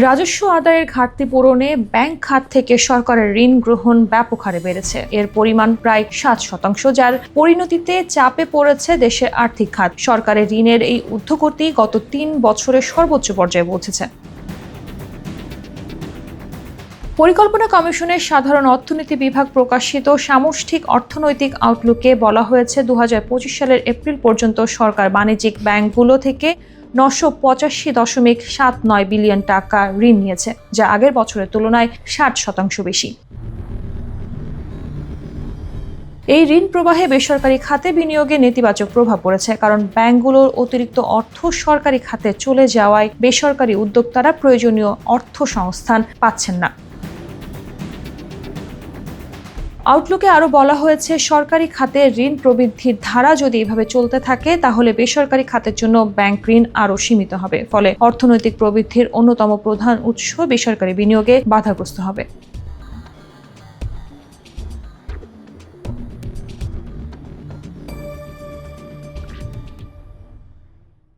রাজস্ব আদায়ের ঘাটতি পূরণে ব্যাংক খাত থেকে সরকারের ঋণ গ্রহণ ব্যাপক হারে বেড়েছে। এর পরিমাণ প্রায় 7%, যার পরিণতিতে চাপে পড়েছে দেশের আর্থিক খাত। সরকারের ঋণের এই ঊর্ধ্বগতি গত 3 বছরের সর্বোচ্চ পর্যায়ে পৌঁছেছে। পরিকল্পনা কমিশনের সাধারণ অর্থনীতি বিভাগ প্রকাশিত সামষ্টিক অর্থনৈতিক আউটলুকে বলা হয়েছে, 2025 সালের এপ্রিল পর্যন্ত সরকার বাণিজ্যিক ব্যাংকগুলো থেকে 985.79 বিলিয়ন টাকা ঋণ নিয়েছে, যা আগের বছরের তুলনায় 60% বেশি। এই ঋণ প্রবাহে বেসরকারি খাতে বিনিয়োগে নেতিবাচক প্রভাব পড়েছে, কারণ ব্যাংকগুলোর অতিরিক্ত অর্থ সরকারি খাতে চলে যাওয়ায় বেসরকারি উদ্যোক্তারা প্রয়োজনীয় অর্থ সংস্থান পাচ্ছেন না। আউটলুকে আরও বলা হয়েছে, সরকারি খাতে ঋণ প্রবৃদ্ধির ধারা যদি এভাবে চলতে থাকে তাহলে বেসরকারি খাতের জন্য ব্যাংক ঋণ আরও সীমিত হবে। ফলে অর্থনৈতিক প্রবৃদ্ধির অন্যতম প্রধান উৎস বেসরকারি বিনিয়োগে বাধাগ্রস্ত হবে।